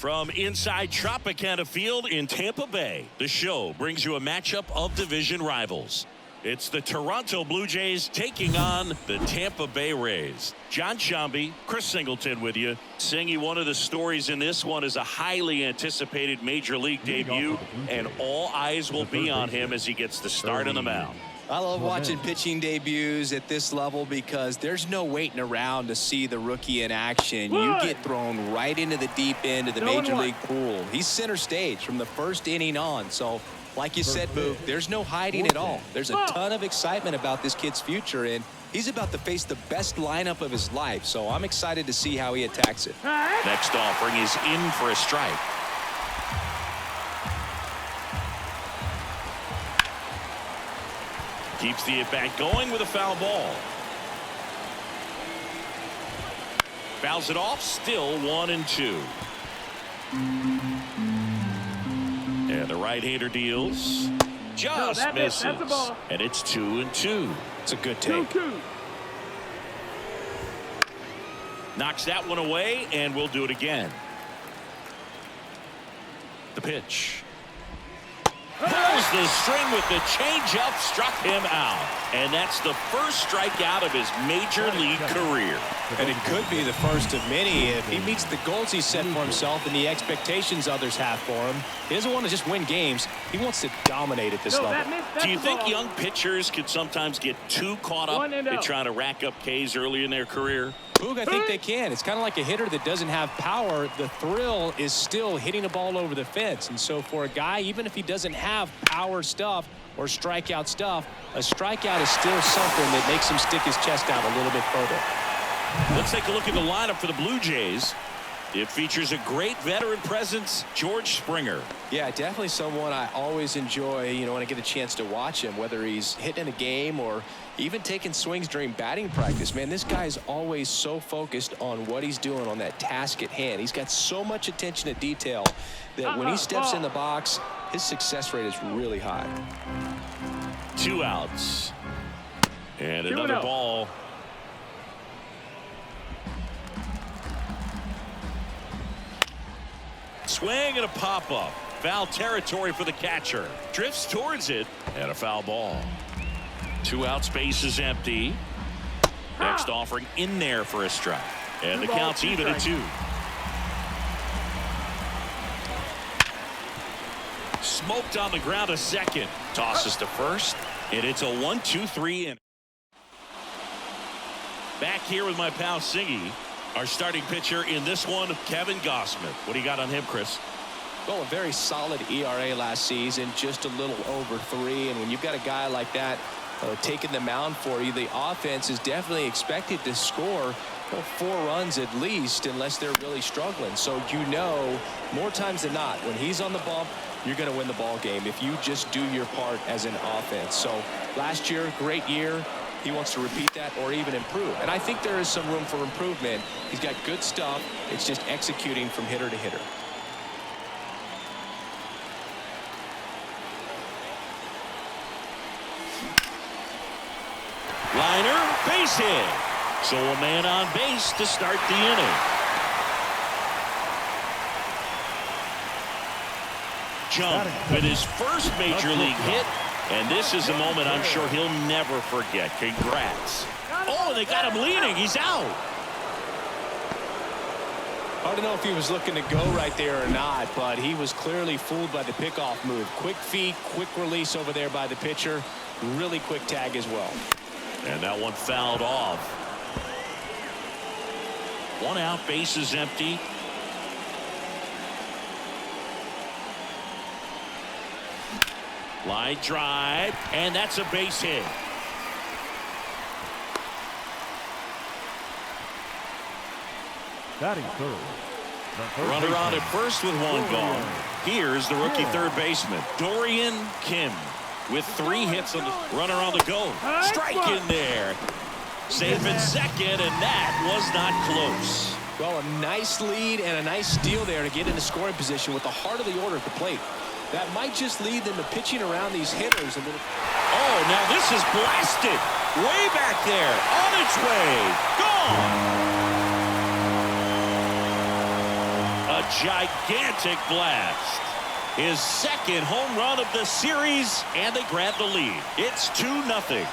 From inside Tropicana Field in Tampa Bay, the show brings you a matchup of division rivals. It's the Toronto Blue Jays taking on the Tampa Bay Rays. John Shambi, Chris Singleton with you. Singy, one of the stories in this one is a highly anticipated Major League debut, and all eyes will be on him as he gets the start on the mound. I love watching pitching debuts at this level because there's no waiting around to see the rookie in action. You get thrown right into the deep end of the Major League pool. He's center stage from the first inning on. So, like you said, Boog, there's no hiding at all. There's a ton of excitement about this kid's future, and he's about to face the best lineup of his life. So I'm excited to see how he attacks it. Next offering is in for a strike. Keeps the at-bat going with a foul ball. Fouls it off, still 1-2. And the right-hander deals. Just misses. And it's 2-2. It's a good take. Knocks that one away, and we'll do it again. The pitch. Pulls the string with the changeup, struck him out. And that's the first strikeout of his Major League career. And it could be the first of many if he meets the goals he set for himself and the expectations others have for him. He doesn't want to just win games. He wants to dominate at this level. Do you think young pitchers can sometimes get too caught up in trying to rack up Ks early in their career? Boog, I think they can. It's kind of like a hitter that doesn't have power. The thrill is still hitting a ball over the fence. And so for a guy, even if he doesn't have power stuff or strikeout stuff, a strikeout is still something that makes him stick his chest out a little bit further. Let's take a look at the lineup for the Blue Jays. It features a great veteran presence, George Springer. Yeah, definitely someone I always enjoy, when I get a chance to watch him, whether he's hitting a game or even taking swings during batting practice. Man, this guy is always so focused on what he's doing on that task at hand. He's got so much attention to detail that when he steps in the box, his success rate is really high. 2 outs. And another ball. Swing and a pop-up. Foul territory for the catcher. Drifts towards it, and a foul ball. 2 outs, base is empty. Next offering in there for a strike. And the count's even at 2. Smoked on the ground a second. Tosses to first, and it's a 1-2-3. And back here with my pal Singy. Our starting pitcher in this one, Kevin Gossman. What do you got on him, Chris? Well, a very solid ERA last season, just a little over 3. And when you've got a guy like that taking the mound for you, the offense is definitely expected to score 4 runs at least, unless they're really struggling. So more times than not, when he's on the bump, you're going to win the ball game if you just do your part as an offense. So last year, great year. He wants to repeat that or even improve. And I think there is some room for improvement. He's got good stuff. It's just executing from hitter to hitter. Liner, base hit. So a man on base to start the inning. Jump with his first Major League hit. And this is a moment I'm sure he'll never forget. Congrats. Oh, they got him leaning. He's out. Hard to know if he was looking to go right there or not, but he was clearly fooled by the pickoff move. Quick feet, quick release over there by the pitcher. Really quick tag as well. And that one fouled off. 1 out, base is empty. Line drive, and that's a base hit. Batting third. Runner on at first with 1 gone. Here's the rookie third baseman, Dorian Kim, with 3 hits on the runner on the go. Strike in there. Safe in second, and that was not close. Well, a nice lead and a nice steal there to get into scoring position with the heart of the order at the plate. That might just lead them to pitching around these hitters a little. Oh, now this is blasted. Way back there. On its way. Gone. A gigantic blast. His second home run of the series, and they grab the lead. It's 2-0.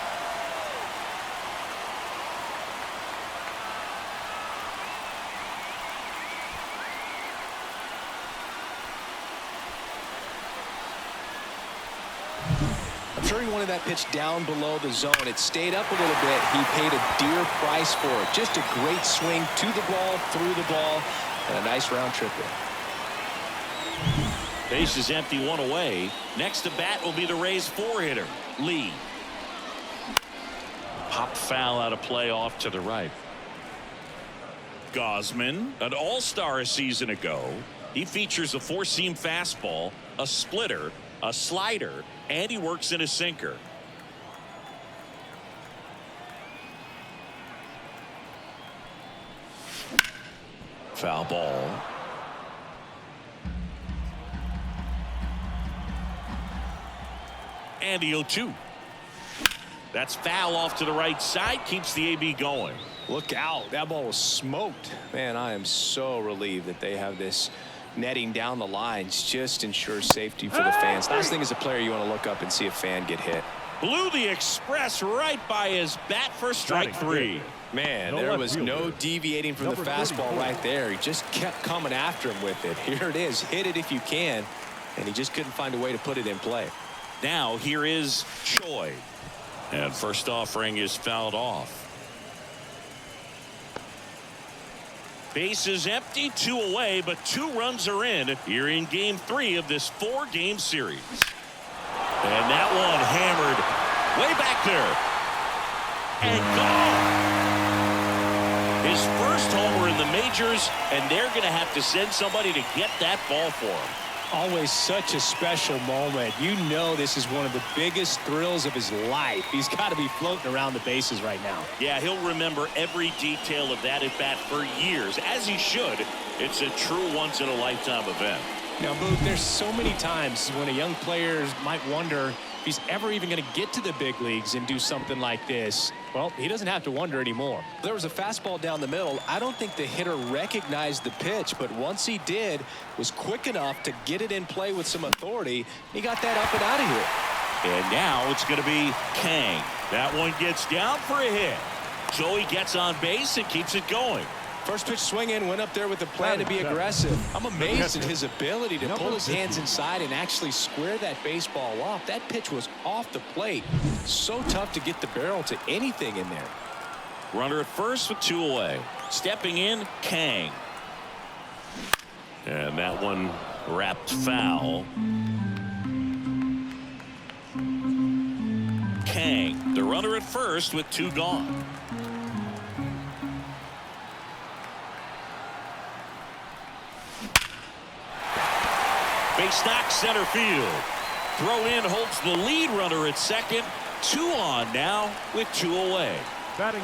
I'm sure he wanted that pitch down below the zone. It stayed up a little bit. He paid a dear price for it. Just a great swing to the ball, through the ball, and a nice round trip in. Base is empty, 1 away. Next to bat will be the Rays 4-hitter, Lee. Pop foul out of play off to the right. Gosman, an all-star a season ago. He features a 4-seam fastball, a splitter, a slider, and he works in a sinker. Foul ball. And the 0-2. That's foul off to the right side, keeps the AB going. Look out. That ball was smoked. Man, I am so relieved that they have this netting down the lines. Just ensures safety for the fans. Last thing as a player, you want to look up and see a fan get hit. Blew the express right by his bat for strike 3. Man, there was no deviating from the fastball right there. He just kept coming after him with it. Here it is. Hit it if you can. And he just couldn't find a way to put it in play. Now here is Choi. And first offering is fouled off. Base is empty, 2 away, but 2 runs are in here in game 3 of this 4-game series. And that one hammered way back there. And gone. His first homer in the majors, and they're going to have to send somebody to get that ball for him. Always such a special moment. You know this is one of the biggest thrills of his life. He's got to be floating around the bases right now. Yeah, he'll remember every detail of that at bat for years, as he should. It's a true once-in-a-lifetime event. Now, Boog, there's so many times when a young player might wonder if he's ever even going to get to the big leagues and do something like this. Well, he doesn't have to wonder anymore. There was a fastball down the middle. I don't think the hitter recognized the pitch, but once he did, was quick enough to get it in play with some authority. He got that up and out of here. And now it's going to be Kang. That one gets down for a hit. So he gets on base and keeps it going. First pitch swing in, went up there with a plan to be aggressive. I'm amazed at his ability to pull his hands inside and actually square that baseball off. That pitch was off the plate. So tough to get the barrel to anything in there. Runner at first with 2 away. Stepping in, Kang. And that one wrapped foul. Kang, the runner at first with 2 gone. Base knock center field. Throw in holds the lead runner at second. 2 on now with 2 away.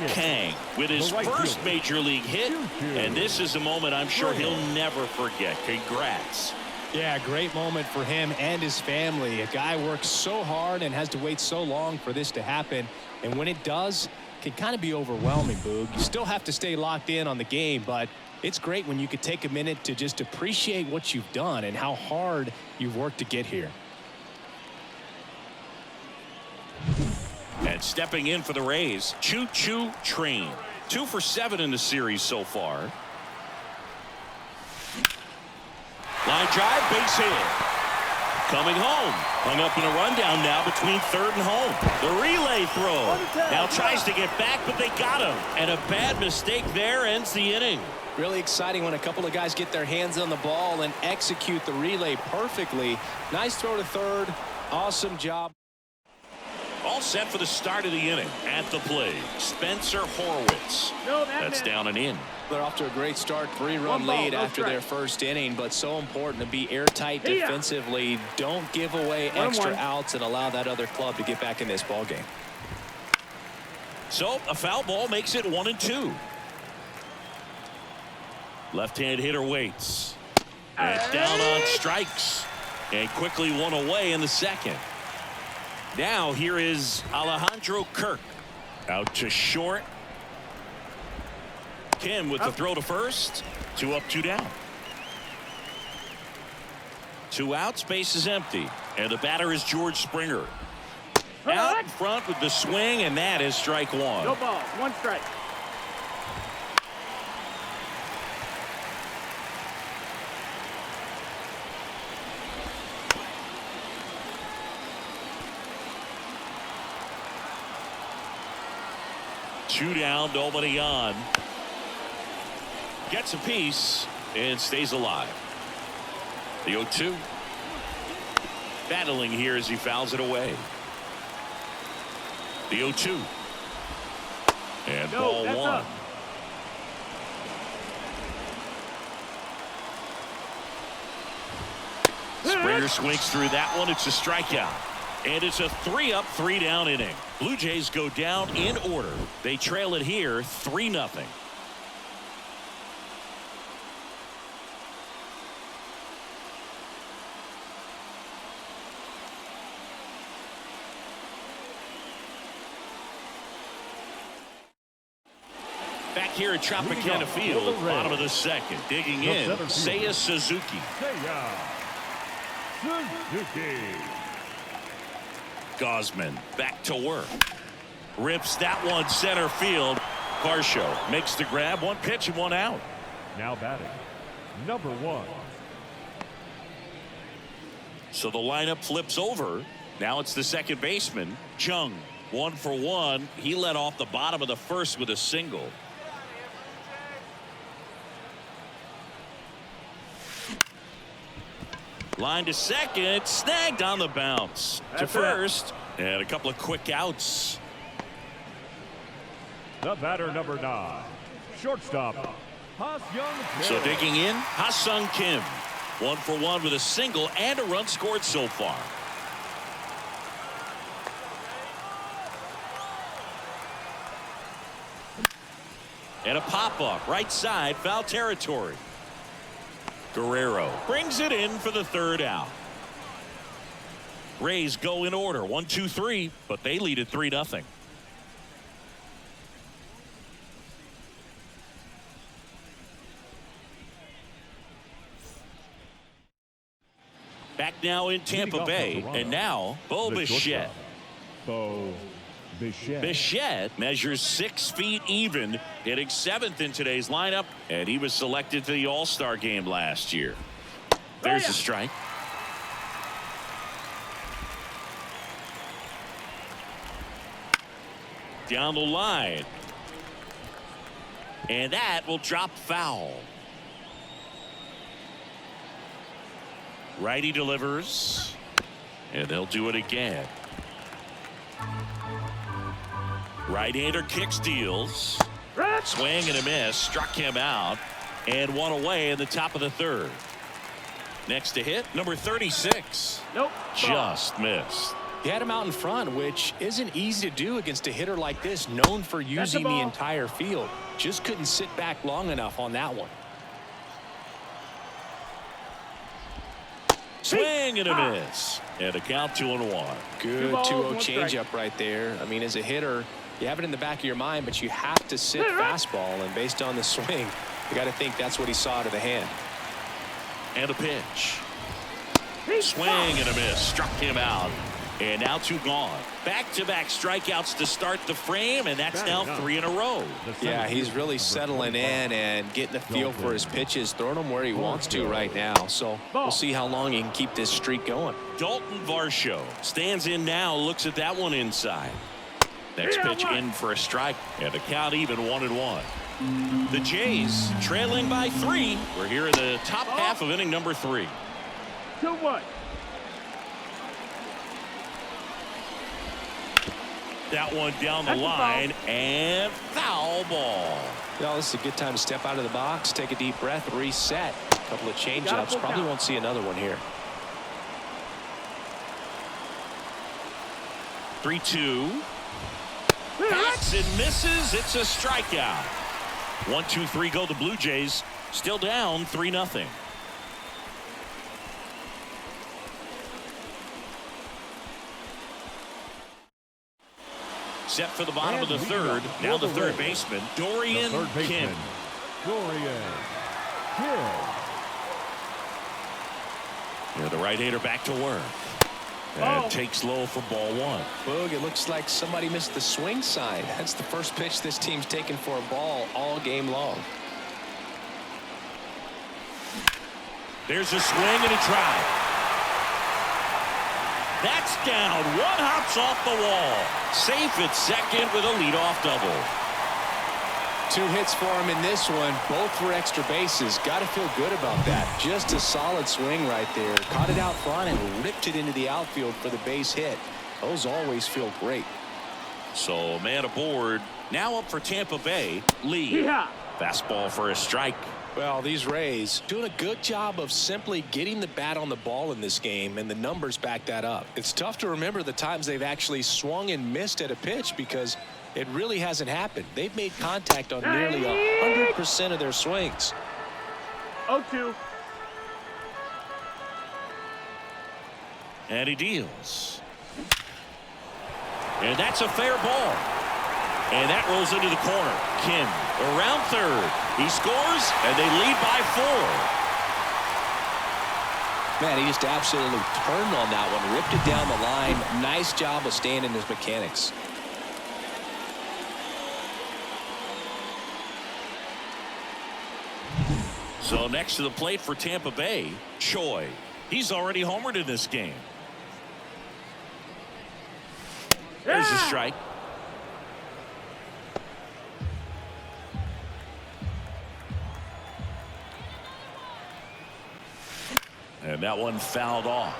Kang with his first major league hit. And this is a moment I'm sure he'll never forget. Congrats. Yeah, great moment for him and his family. A guy works so hard and has to wait so long for this to happen. And when it does, it can kind of be overwhelming, Boog. You still have to stay locked in on the game, but it's great when you could take a minute to just appreciate what you've done and how hard you've worked to get here. And stepping in for the Rays, Choo-Choo Train. 2 for 7 in the series so far. Line drive, base hit. Coming home. Hung up in a rundown now between third and home. The relay throw. Now tries to get back, but they got him. And a bad mistake there ends the inning. Really exciting when a couple of guys get their hands on the ball and execute the relay perfectly. Nice throw to third. Awesome job. All set for the start of the inning. At the plate, Spencer Horwitz. That's down and in. They're off to a great start. 3-run lead after their first inning, but so important to be airtight defensively. Don't give away extra outs and allow that other club to get back in this ball game. So a foul ball makes it 1-2. Left-hand hitter waits. And down on strikes. And quickly 1 away in the second. Now here is Alejandro Kirk. Out to short. Kim with the throw to first. 2 up, 2 down. 2 outs, base is empty. And the batter is George Springer. Out in front with the swing, and that is strike 1. No ball, 1 strike. Two down, nobody on. Gets a piece and stays alive. The 0-2. Battling here as he fouls it away. The 0-2. And ball 1. Up. Springer swings through that one. It's a strikeout. And it's a 3-up, 3-down inning. Blue Jays go down in order. They trail it here 3-0. Back here at Tropicana Field, bottom of the second. Digging in, Seiyasuzuki. Suzuki. Gosman back to work. Rips that one center field. Varsho makes the grab. 1 pitch and 1 out. Now batting, number 1. So the lineup flips over. Now it's the second baseman, Chung. 1 for 1. He led off the bottom of the first with a single. Line to second, snagged on the bounce. To first, and a couple of quick outs. The batter, number 9, shortstop, Ha-Seong Kim. So digging in, Ha-Seong Kim. 1 for 1 with a single and a run scored so far. And a pop-up, right side, foul territory. Guerrero brings it in for the 3rd out. Rays go in order, 1-2-3, but they lead at 3-0. Back now in Tampa Bay, and now Bo Bichette. Bo Bichette. Bichette measures 6 feet even, hitting 7th in today's lineup, and he was selected to the All-Star game last year. There's a strike. Down the line. And that will drop foul. Righty delivers. And they'll do it again. Right-hander kicks, deals. Swing and a miss. Struck him out. And 1 away in the top of the 3rd. Next to hit, number 36. Nope. Just missed. He had him out in front, which isn't easy to do against a hitter like this, known for using the entire field. Just couldn't sit back long enough on that one. Swing and a miss. And a count 2-1. Good 2-0 changeup right there. I mean, as a hitter, you have it in the back of your mind, but you have to sit fastball. And based on the swing, you got to think that's what he saw to the hand. And a pitch. Swing and a miss. Struck him out. And now 2 gone. Back-to-back strikeouts to start the frame, and that's now 3 in a row. Yeah, he's really settling in and getting a feel for his pitches, throwing them where he wants to right now. So we'll see how long he can keep this streak going. Dalton Varsho stands in now, looks at that one inside. Next pitch in for a strike, and the count even 1-1. The Jays trailing by 3. We're here in the top half of inning number 3. 2-1. That one down the line, and foul ball. Well, this is a good time to step out of the box, take a deep breath, reset. A couple of changeups. Probably won't see another one here. 3-2. Hits and misses. It's a strikeout. 1-2-3 go the Blue Jays. Still down 3-0. Set for the bottom of the 3rd. Now the 3rd baseman, Dorian Kim. Dorian Kim. And The right-hander back to work. And takes low for ball one. Boog, it looks like somebody missed the swing sign. That's the first pitch this team's taken for a ball all game long. There's a swing and a drive. That's down. One hops off the wall. Safe at second with a leadoff double. 2 hits for him in this one, both for extra bases. Got to feel good about that. Just a solid swing right there. Caught it out front and ripped it into the outfield for the base hit. Those always feel great. So man aboard. Now up for Tampa Bay. Lee. Fastball for a strike. Well, these Rays doing a good job of simply getting the bat on the ball in this game, and the numbers back that up. It's tough to remember the times they've actually swung and missed at a pitch because it really hasn't happened. They've made contact on nearly 100% of their swings. 0-2. And he deals. And that's a fair ball. And that rolls into the corner. Kim around third. He scores, and they lead by 4. Man, he just absolutely turned on that one, ripped it down the line. Nice job of staying in his mechanics. So next to the plate for Tampa Bay, Choi. He's already homered in this game. There's a strike. And that one fouled off.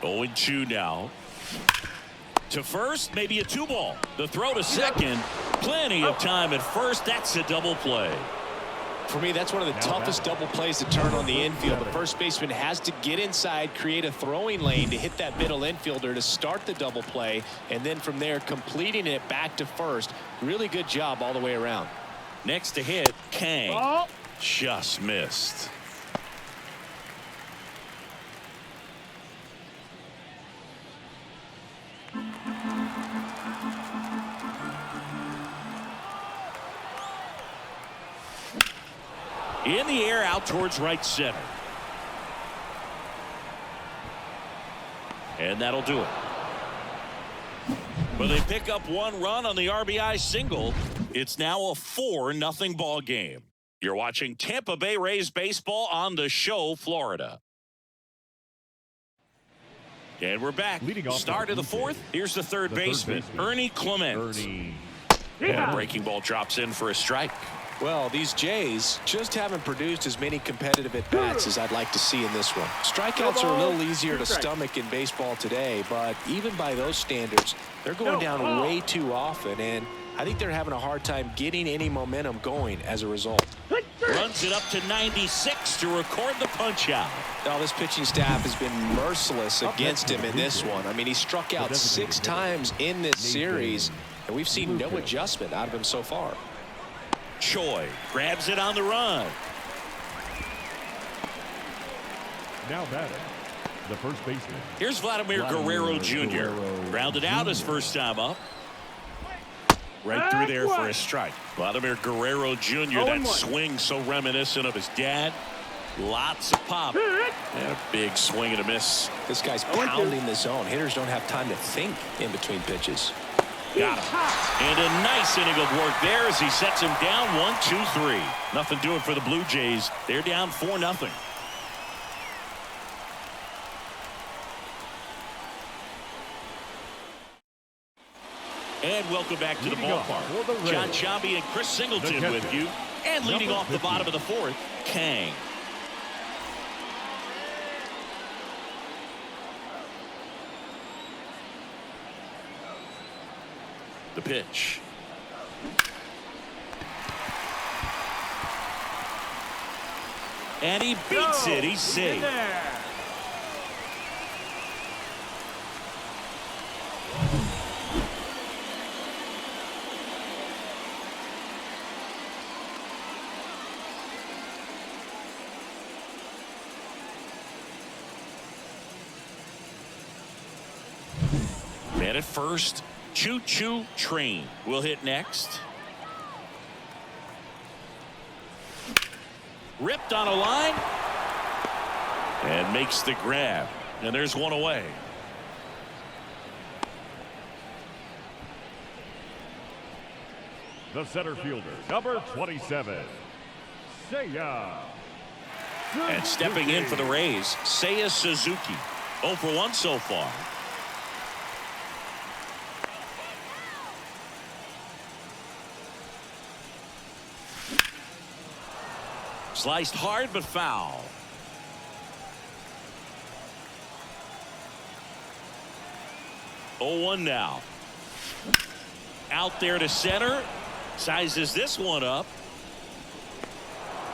Oh, 0-2 now. To first, maybe a 2-ball. The throw to second. Plenty of time at first. That's a double play. For me, that's one of the toughest double plays to turn on the infield. The first baseman has to get inside, create a throwing lane to hit that middle infielder to start the double play, and then from there completing it back to first. Really good job all the way around. Next to hit, Kang. Just missed. In the air, out towards right center. And that'll do it. But they pick up 1 run on the RBI single. It's now a 4-0 ball game. You're watching Tampa Bay Rays baseball on The Show, Florida. And we're back. Start of the 4th. Here's the third baseman, Ernie Clement. And a breaking ball drops in for a strike. Well, these Jays just haven't produced as many competitive at-bats as I'd like to see in this one. Strikeouts are a little easier to stomach in baseball today, but even by those standards, they're going down way too often, and I think they're having a hard time getting any momentum going as a result. Runs it up to 96 to record the punch-out. Now, this pitching staff has been merciless against him in this one. I mean, he struck out 6 times in this series, and we've seen no adjustment out of him so far. Choi grabs it on the run. Now batting, the first baseman. Here's Vladimir Guerrero Jr. Grounded out his first time up. Right through there for a strike. Vladimir Guerrero Jr. That swing so reminiscent of his dad. Lots of pop. And a big swing and a miss. This guy's pounding the zone. Hitters don't have time to think in between pitches. Got him. And a nice inning of work there as he sets him down 1-2-3. Nothing doing for the Blue Jays. They're down 4-0. And welcome back to the ballpark. John Shambi and Chris Singleton with you. And leading off the bottom of the 4th, Kang. The pitch. And he beats it. He's safe. Man at first. Choo-choo train will hit next. Ripped on a line. And makes the grab. And there's one away. The center fielder, number 27, Seiyasuzuki. And stepping in for the Rays, Seiyas즈키. 0 for 1 so far. Sliced hard but foul. Oh, 1 now. Out there to center. Sizes this one up.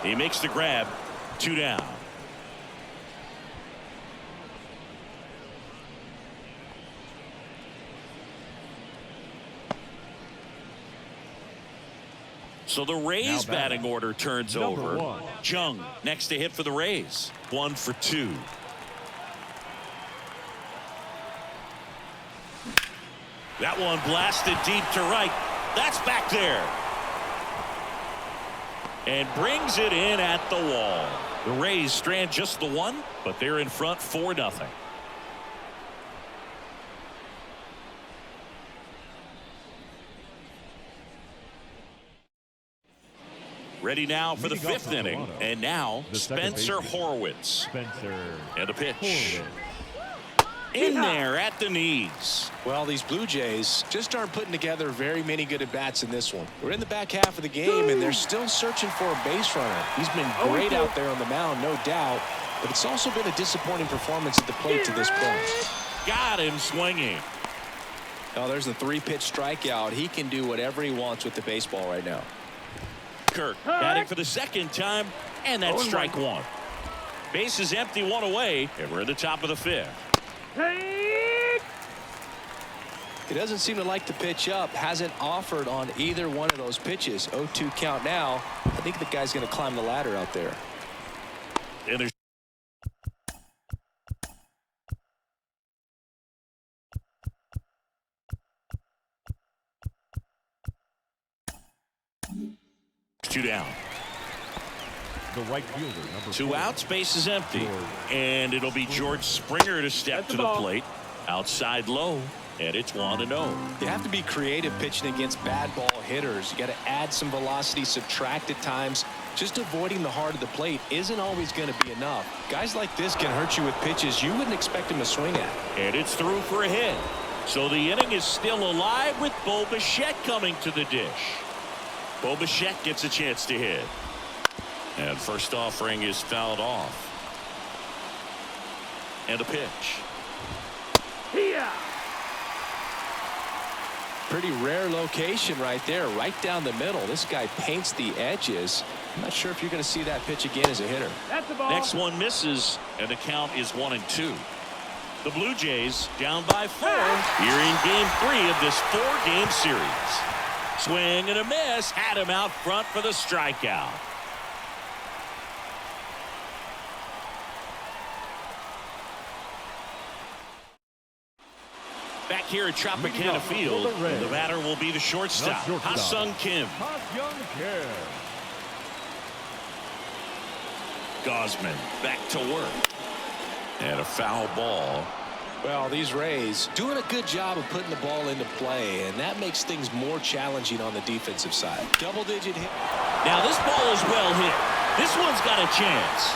He makes the grab. 2 down. So the Rays batting order turns over. Jung next to hit for the Rays. 1 for 2. That one blasted deep to right. That's back there. And brings it in at the wall. The Rays strand just the 1, but they're in front 4-0. Ready now for the 5th inning. And now Spencer Horwitz. And a pitch. In there at the knees. Well, these Blue Jays just aren't putting together very many good at-bats in this one. We're in the back half of the game, and they're still searching for a base runner. He's been great out there on the mound, no doubt, but it's also been a disappointing performance at the plate to this point. Got him swinging. Oh, there's the 3-pitch strikeout. He can do whatever he wants with the baseball right now. Kirk batting for the 2nd time, and that's strike 1. Base is empty, 1 away, and we're at the top of the 5th. He doesn't seem to like the pitch up. Hasn't offered on either one of those pitches. 0-2 count now. I think the guy's going to climb the ladder out there. And there's two down. The right fielder, number 2 4. outs, base is empty. And it'll be George Springer to step to the plate. Outside low, and it's 1-0. You have to be creative pitching against bad ball hitters. You got to add some velocity, subtract at times. Just avoiding the heart of the plate isn't always going to be enough. Guys like this can hurt you with pitches you wouldn't expect him to swing at. And it's through for a hit. So the inning is still alive with Bo Bichette coming to the dish. Bo Bichette gets a chance to hit. And first offering is fouled off. And a pitch. Pretty rare location right there, right down the middle. This guy paints the edges. I'm not sure if you're going to see that pitch again as a hitter. Next one misses, and the count is 1-2. The Blue Jays down by 4 here in Game 3 of this 4-game series. Swing and a miss, had him out front for the strikeout. Back here at Tropicana Field, the batter will be the shortstop, Ha-Sung Kim. Gosman back to work. And a foul ball. Well, these Rays doing a good job of putting the ball into play, and that makes things more challenging on the defensive side. Double-digit hit. Now this ball is well hit. This one's got a chance.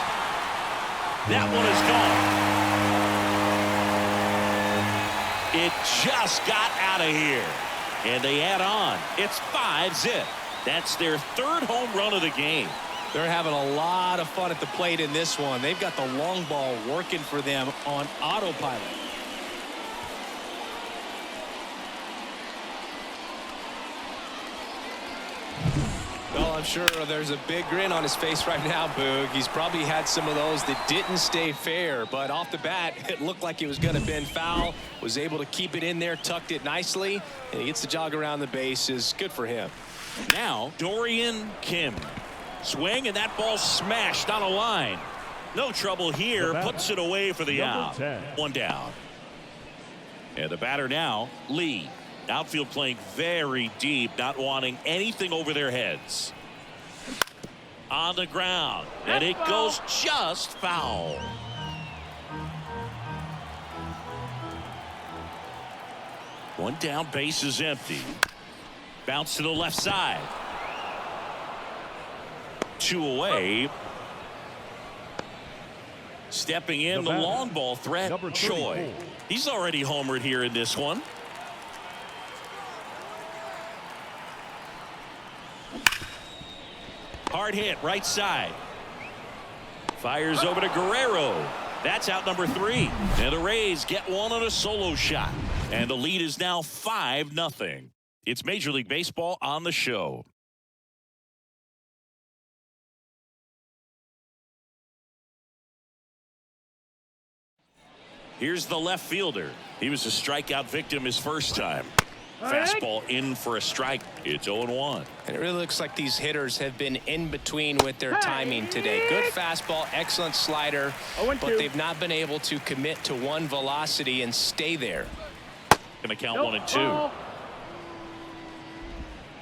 That one is gone. It just got out of here. And they add on. It's 5-0. That's their 3rd home run of the game. They're having a lot of fun at the plate in this one. They've got the long ball working for them on autopilot. Well, I'm sure there's a big grin on his face right now, Boog. He's probably had some of those that didn't stay fair, but off the bat, it looked like it was going to bend foul. Was able to keep it in there, tucked it nicely, and he gets the jog around the bases. Good for him. Now, Dorian Kim. Swing, and that ball smashed on a line. No trouble here. Puts it away for the out. 1 down. And the batter now, Lee. Outfield playing very deep, not wanting anything over their heads. On the ground, and it goes just foul. One down, base is empty. Bounce to the left side. 2 away. Stepping in, the long ball threat, Choi. He's already homered here in this one. Hard hit, right side. Fires over to Guerrero. That's out number 3. And the Rays get one on a solo shot. And the lead is now 5-0. It's Major League Baseball on the show. Here's the left fielder. He was a strikeout victim his first time. Fastball in for a strike. It's 0-1. And it really looks like these hitters have been in between with their timing today. Good fastball, excellent slider, but they've not been able to commit to one velocity and stay there. Going to count 1 and 2.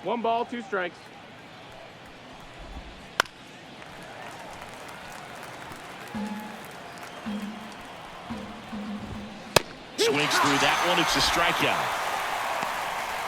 1 ball, 2 strikes. Swings through that one. It's a strikeout.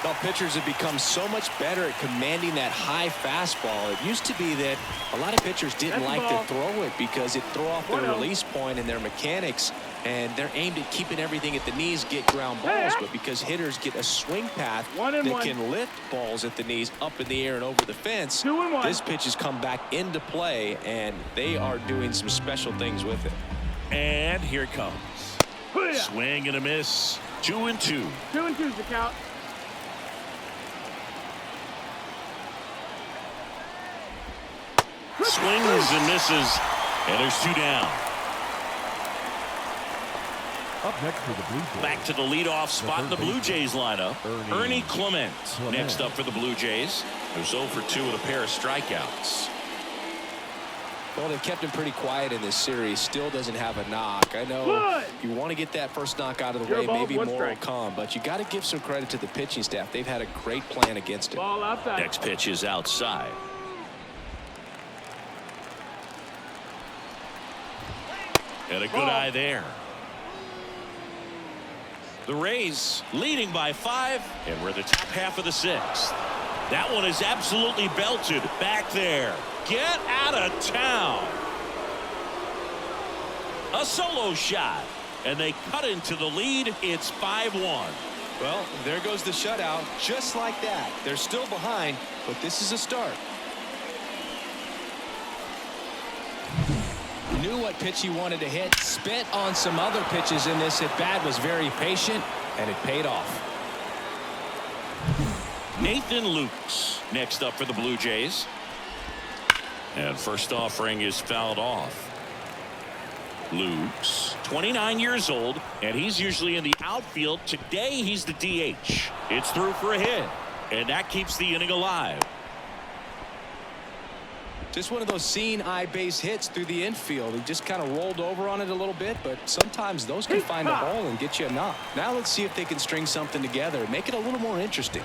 Well, pitchers have become so much better at commanding that high fastball. It used to be that a lot of pitchers didn't like to throw it because it threw off their release point and their mechanics, and they're aimed at keeping everything at the knees, get ground balls. But because hitters get a swing path that can lift balls at the knees up in the air and over the fence, this pitch has come back into play, and they are doing some special things with it. And here it comes. Swing and a miss. 2 and 2. 2 and 2's the count. Swings and misses, and there's 2 down. Up next for the Blue Jays. Back to the leadoff spot in the Blue Jays lineup. Ernie Clement next up for the Blue Jays, who's 0 for 2 with a pair of strikeouts. Well, they've kept him pretty quiet in this series. Still doesn't have a knock. I know you want to get that first knock out of the way. Maybe more will come, but you got to give some credit to the pitching staff. They've had a great plan against him. Ball outside. Next pitch is outside. And a good eye there. The Rays leading by 5, and we're the top half of the 6th. That one is absolutely belted back there. Get out of town. A solo shot, and they cut into the lead. It's 5-1. Well, there goes the shutout, just like that. They're still behind, but this is a start. Knew what pitch he wanted to hit, spent on some other pitches in this at-bat, was very patient, and it paid off. Nathan Lukes next up for the Blue Jays. And first offering is fouled off. Lukes, 29 years old, and he's usually in the outfield. Today he's the DH. It's through for a hit, and that keeps the inning alive. Just one of those seeing eye base hits through the infield. He just kind of rolled over on it a little bit, but sometimes those can find a hole and get you a knock. Now let's see if they can string something together and make it a little more interesting.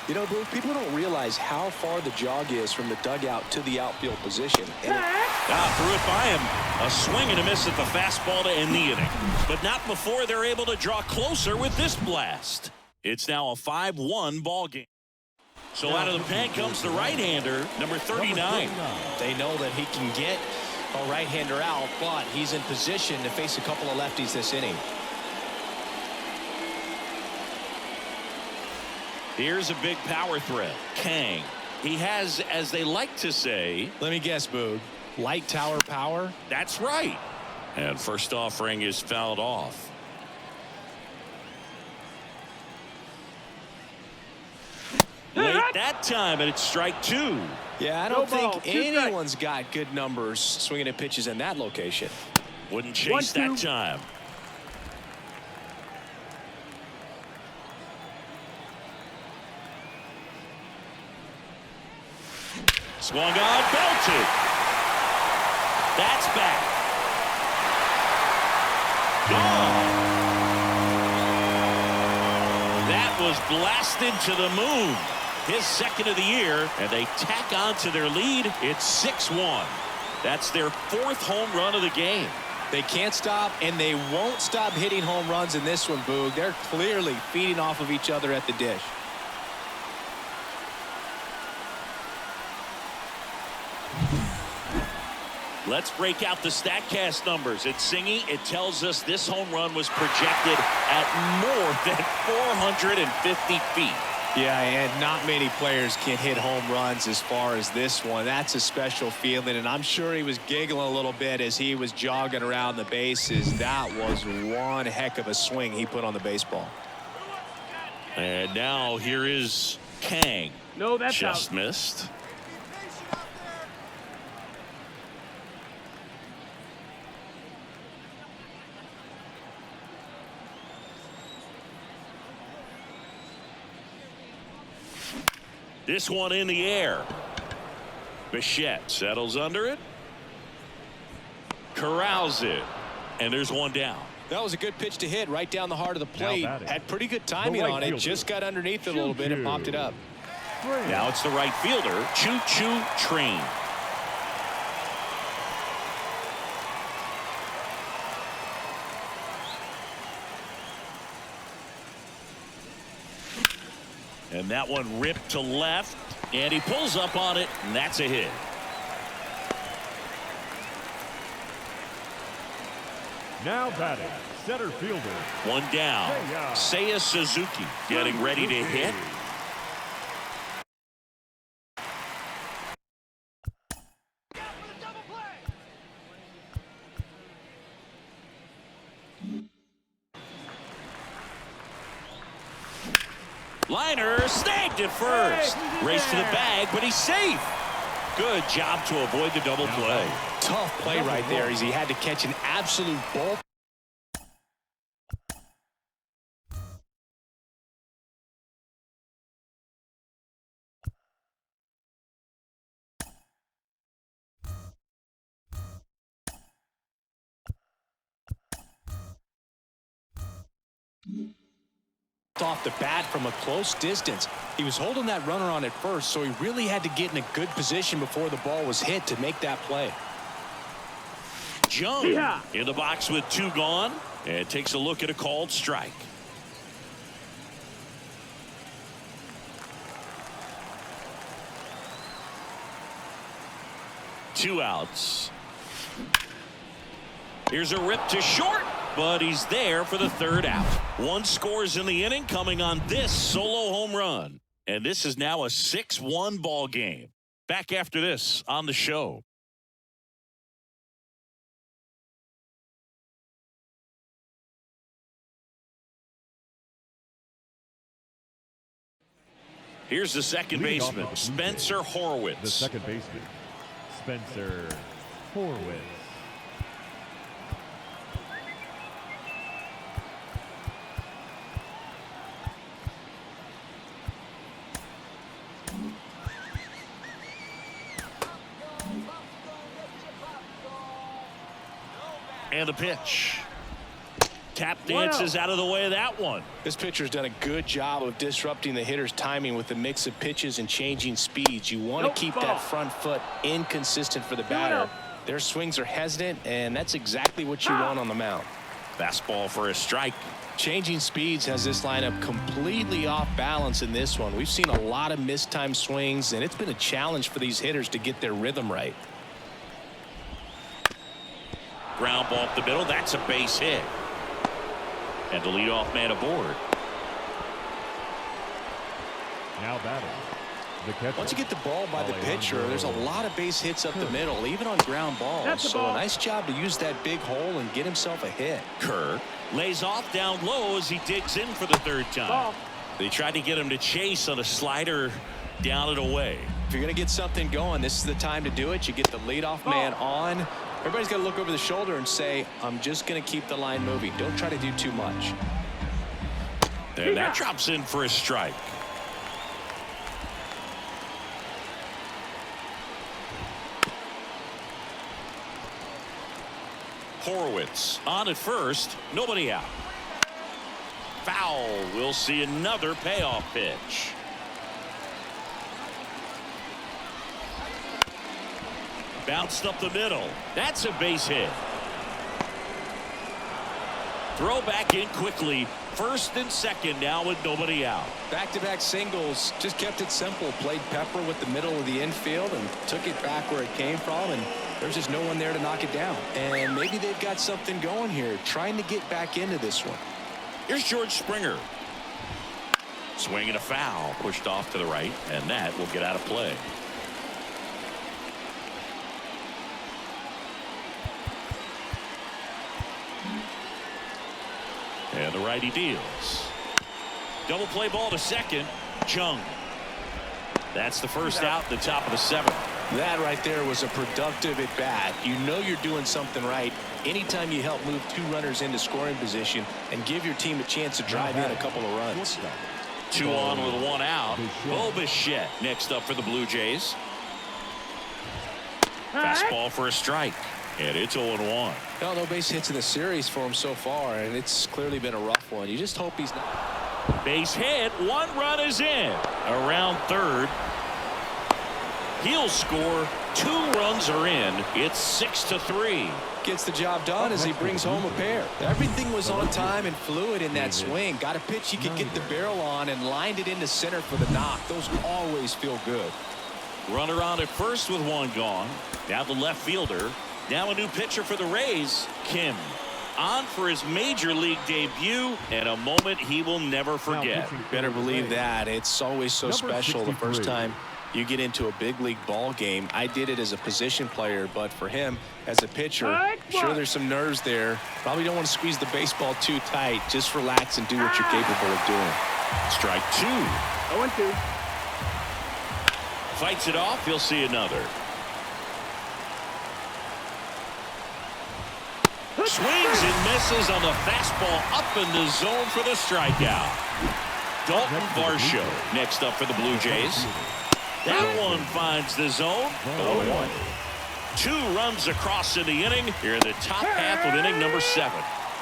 You know, Boo, people don't realize how far the jog is from the dugout to the outfield position. Threw it by him. A swing and a miss at the fastball to end the inning. But not before they're able to draw closer with this blast. It's now a 5-1 ball game. So out of the pen comes the right-hander, number 39. They know that he can get a right-hander out, but he's in position to face a couple of lefties this inning. Here's a big power threat. Kang. He has, as they like to say... Let me guess, Boog. Light tower power? That's right. And first offering is fouled off. Late that time, and it's strike 2. Yeah, I don't think anyone's got good numbers swinging at pitches in that location. Wouldn't chase that time. Swung on, belted. That's back. Gone. was blasted to the moon. His second of the year, and they tack on to their lead. It's 6-1. That's their fourth home run of the game. They can't stop, and they won't stop hitting home runs in this one, Boog. They're clearly feeding off of each other at the dish. Let's break out the StatCast numbers. It's Singy. It tells us this home run was projected at more than 450 feet. Yeah, and not many players can hit home runs as far as this one. That's a special feeling, and I'm sure he was giggling a little bit as he was jogging around the bases. That was one heck of a swing he put on the baseball. And now here is Kang. No, that's just out. Missed. This one in the air. Bichette settles under it. Corrals it. And there's one down. That was a good pitch to hit right down the heart of the plate. Had pretty good timing on it. Just got underneath it a little bit and popped it up. Now it's the right fielder, Choo-Choo Train. And that one ripped to left, and he pulls up on it, and that's a hit. Now batting, center fielder. One down. Seiyasuzuki getting ready to hit. Liner snagged at first. Race to the bag, but he's safe. Good job to avoid the double play. Tough play right there as he had to catch an absolute ball. Off the bat from a close distance. He was holding that runner on at first, so he really had to get in a good position before the ball was hit to make that play. Jung in the box with two gone, and takes a look at a called strike. Two outs. Here's a rip to short, but he's there for the third out. One scores in the inning coming on this solo home run. And this is now a 6-1 ball game. Back after this on the show. Here's the second baseman, Spencer Horwitz. The second baseman, Spencer Horwitz. And the pitch. Tap dances out of the way of that one. This pitcher's done a good job of disrupting the hitter's timing with the mix of pitches and changing speeds. You want to keep that front foot inconsistent for the batter. Their swings are hesitant, and that's exactly what you want on the mound. Fastball for a strike. Changing speeds has this lineup completely off balance in this one. We've seen a lot of mistimed swings, and it's been a challenge for these hitters to get their rhythm right. Ground ball up the middle. That's a base hit. And the leadoff man aboard. Now batting, the catcher. Once you get the ball by the pitcher, there's a lot of base hits up the middle, even on ground balls. So a nice job to use that big hole and get himself a hit. Kerr lays off down low as he digs in for the third time. They tried to get him to chase on a slider down and away. If you're going to get something going, this is the time to do it. You get the leadoff man on. Everybody's got to look over the shoulder and say, I'm just going to keep the line moving. Don't try to do too much. And that drops in for a strike. Horwitz on at first, nobody out. Foul. We'll see another payoff pitch. Bounced up the middle. That's a base hit. Throw back in quickly. First and second now with nobody out. Back-to-back singles, just kept it simple. Played pepper with the middle of the infield and took it back where it came from, and there's just no one there to knock it down. And maybe they've got something going here, trying to get back into this one. Here's George Springer. Swinging a foul, pushed off to the right, and that will get out of play. And the righty deals. Double play ball to second. Jung. That's the first out, the top of the seventh. That right there was a productive at bat. You know you're doing something right anytime you help move two runners into scoring position and give your team a chance to drive in a couple of runs. 2 on with 1 out. Bo Bichette next up for the Blue Jays. Fastball for a strike. And it's 0-1. No base hits in the series for him so far, and it's clearly been a rough one. You just hope he's not. Base hit. 1 run is in. Around third. He'll score. 2 runs are in. It's 6-3. Gets the job done as he brings home a pair. Everything was on time and fluid in that swing. Got a pitch he could get the barrel on and lined it into center for the knock. Those always feel good. Runner on at first with 1 gone. Now the left fielder. Now a new pitcher for the Rays, Kim. On for his major league debut, and a moment he will never forget. Better believe that. It's always so special the first time you get into a big league ball game. I did it as a position player, but for him as a pitcher, sure there's some nerves there. Probably don't want to squeeze the baseball too tight. Just relax and do what you're capable of doing. Strike 2. 0-2. Fights it off. He'll see another. Swings and misses on the fastball up in the zone for the strikeout. Dalton Varsho next up for the Blue Jays. That one finds the zone. 0-1. 2 runs across in the inning. Here in the top half of inning number 7.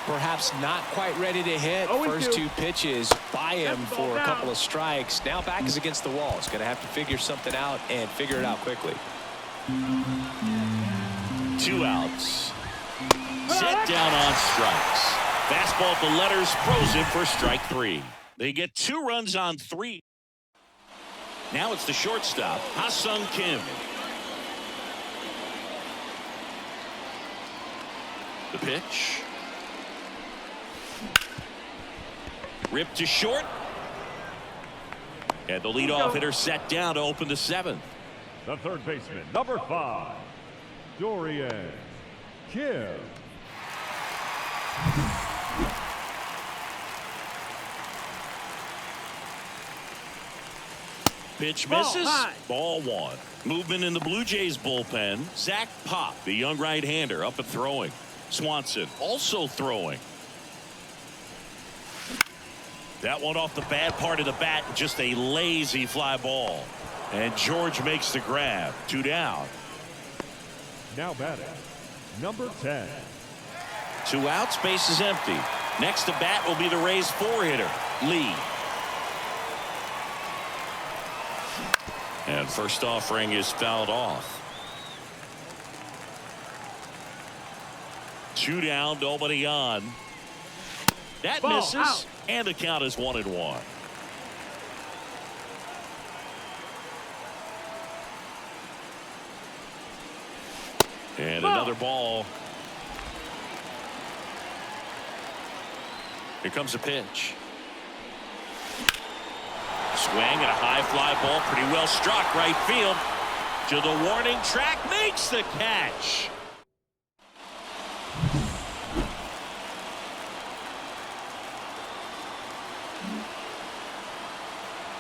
Perhaps not quite ready to hit. First 2 pitches by him for a couple of strikes. Now back is against the wall. He's going to have to figure something out and figure it out quickly. 2 outs. Set down on strikes. Fastball at the letters, frozen for strike 3. They get 2 runs on 3. Now it's the shortstop, Ha-Sung Kim. The pitch. Ripped to short. And the leadoff hitter set down to open the 7th. The third baseman, number 5, Dorian Kim. Pitch misses. Ball 1. Movement in the Blue Jays bullpen. Zach Pop, the young right-hander, up and throwing. Swanson also throwing. That one off the bad part of the bat. Just a lazy fly ball. And George makes the grab. 2 down. Now batting, number 10. 2 outs, base is empty. Next to bat will be the Rays 4-hitter, Lee. And first offering is fouled off. 2 down, nobody on. That Ball misses, out. and the count is 1-1. And another ball. Here comes a pitch. Swing and a high fly ball, pretty well struck right field. To the warning track, makes the catch.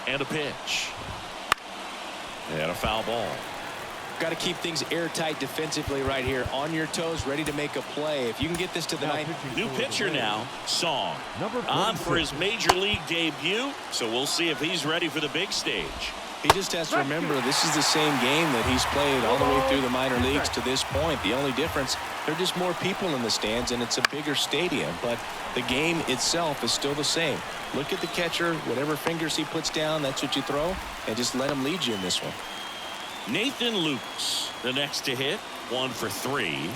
And a pitch. And a foul ball. Got to keep things airtight defensively right here. On your toes, ready to make a play. If you can get this to the ninth. New pitcher now, Song. Number On 46. for his major league debut, so we'll see if he's ready for the big stage. He just has to remember this is the same game that he's played all the way through the minor leagues to this point. The only difference, There are just more people in the stands, and it's a bigger stadium, but the game itself is still the same. Look at the catcher. Whatever fingers he puts down, that's what you throw, and just let him lead you in this one. Nathan Lukes, the next to hit, 1 for 3.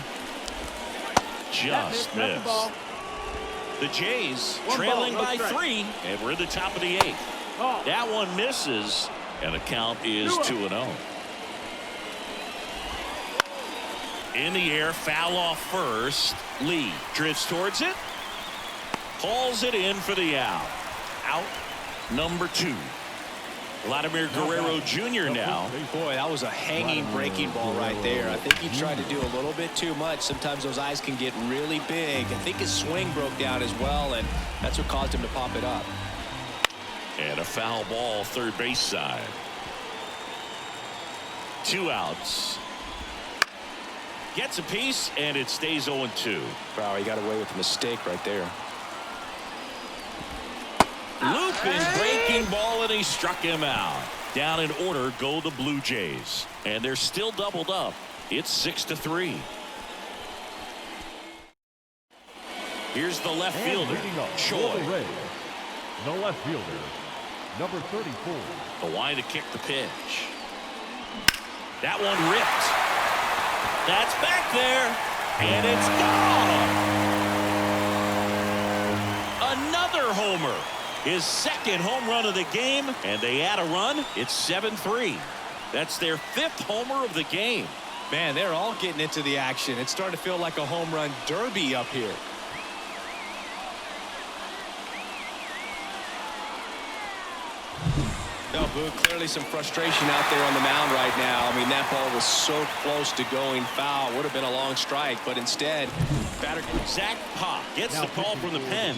Just missed. The Jays trailing by 3, and we're in the top of the 8th. That one misses, and the count is 2-0. In the air, foul off first. Lee drifts towards it, hauls it in for the out. Out number 2. Vladimir Guerrero Jr. now. Boy, that was a hanging breaking ball right there. I think he tried to do a little bit too much. Sometimes those eyes can get really big. I think his swing broke down as well, and that's what caused him to pop it up. And a foul ball, third base side. 2 outs. Gets a piece, and it stays 0-2. Wow, he got away with a mistake right there. Looping breaking ball, and he struck him out. Down in order go the Blue Jays, and they're still doubled up. It's 6-3. Here's the left fielder, Choi. The left fielder, number 34. The line to kick the pitch. That one ripped. That's back there, and it's gone. Another homer. His second home run of the game, and they add a run. It's 7-3. That's their 5th homer of the game. Man, they're all getting into the action. It's starting to feel like a home run derby up here. No, Boo, clearly some frustration out there on the mound right now. I mean, that ball was so close to going foul. Would have been a long strike, but instead, batter Zach Pop gets the call from the pen.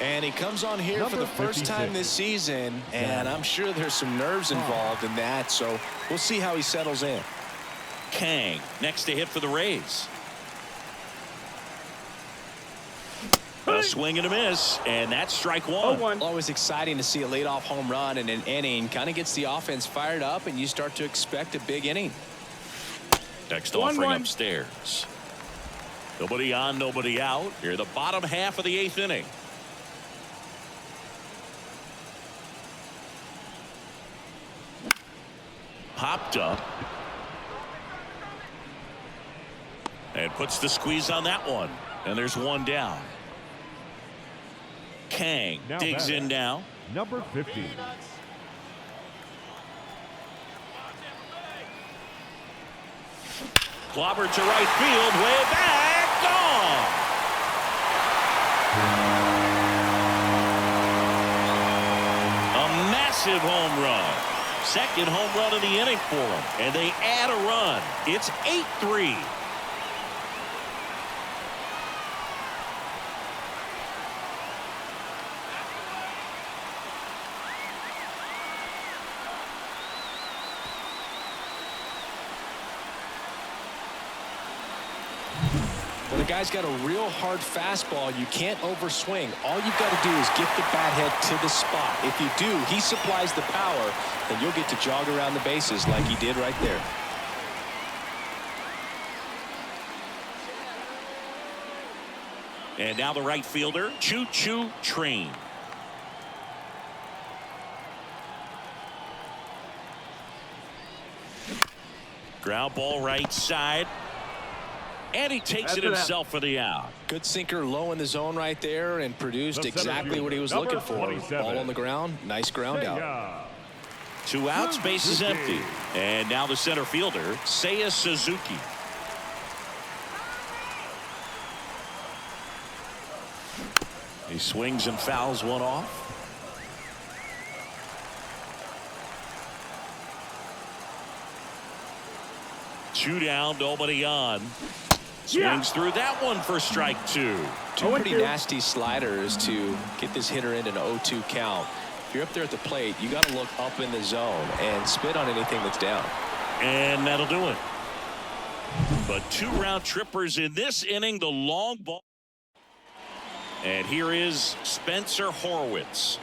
And he comes on here for the first time this season, and I'm sure there's some nerves involved in that, so we'll see how he settles in. Kang next to hit for the Rays. A swing and a miss, and that's strike 1. Always exciting to see a leadoff home run in an inning. Kind of gets the offense fired up, and you start to expect a big inning. Next offering upstairs. Nobody on, nobody out. Here, the bottom half of the 8th inning. Popped up. And puts the squeeze on that one. And there's one down. Kang digs in now. Number 50. Clobbered to right field, way back, gone. A massive home run. Second home run of the inning for them, and they add a run. It's 8-3. Well, the guy's got a real hard fastball. You can't overswing. All you've got to do is get the bat head to the spot. If you do, he supplies the power, and you'll get to jog around the bases like he did right there. And now the right fielder, Choo-Choo Train. Ground ball right side. And he takes it himself for the out. Good sinker low in the zone right there and produced exactly what he was looking for. Ball on the ground. Nice ground out. 2 outs, base is empty. And now the center fielder, Seiyasuzuki. He swings and fouls one off. Two down, nobody on. Swings through that one for strike 2. Two pretty nasty sliders to get this hitter in an 0-2 count. If you're up there at the plate, you got to look up in the zone and spit on anything that's down. And that'll do it. But 2 round trippers in this inning, the long ball. And here is Spencer Horwitz.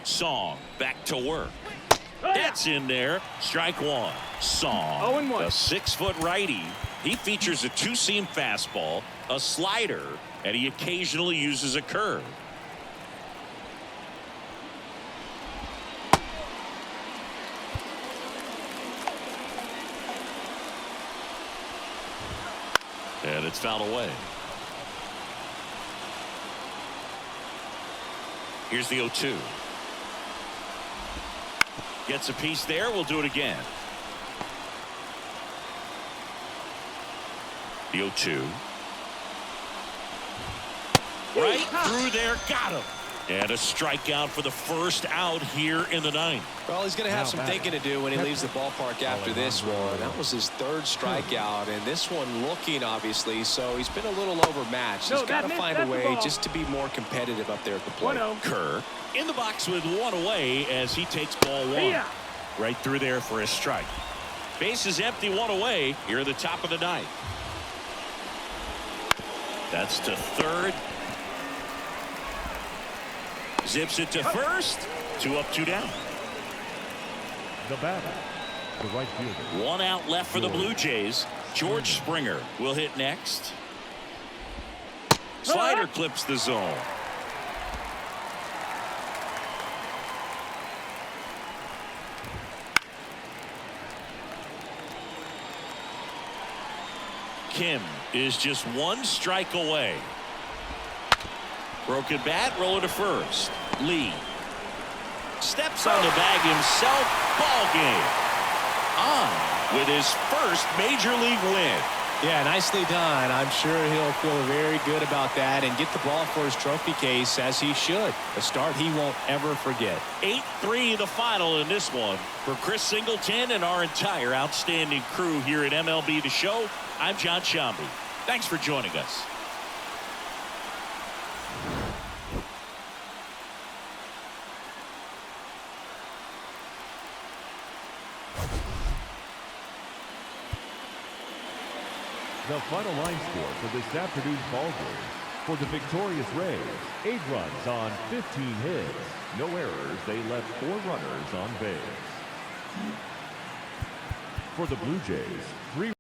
Song back to work. That's in there. Strike 1. Song, the 6-foot righty, He features a two-seam fastball, a slider, and he occasionally uses a curve. And it's fouled away. Here's the 0-2. Gets a piece there. We'll do it again. The 0-2. Right through there. Got him. And a strikeout for the first out here in the ninth. Well, he's going to have some thinking to do when he leaves the ballpark after this one. That was his third strikeout, and this one looking, obviously, so he's been a little overmatched. He's got to find a way just to be more competitive up there at the plate. Kerr in the box with one away as he takes ball one. Right through there for a strike. Base is empty, one away here at the top of the ninth. That's to third. Zips it to first. 2 up, 2 down. The batter, the right fielder. 1 out left for the Blue Jays. George Springer will hit next. Slider clips the zone. Kim is just 1 strike away. Broken bat, roller to first. Lee steps on the bag himself. Ball game. On with his first major league win. Yeah, nicely done. I'm sure he'll feel very good about that and get the ball for his trophy case, as he should. A start he won't ever forget. 8-3 the final in this one. For Chris Singleton and our entire outstanding crew here at MLB The Show, I'm John Shambi. Thanks for joining us. The final line score for this afternoon's ball game. For the victorious Rays, 8 runs on 15 hits. No errors. They left 4 runners on base. For the Blue Jays, 3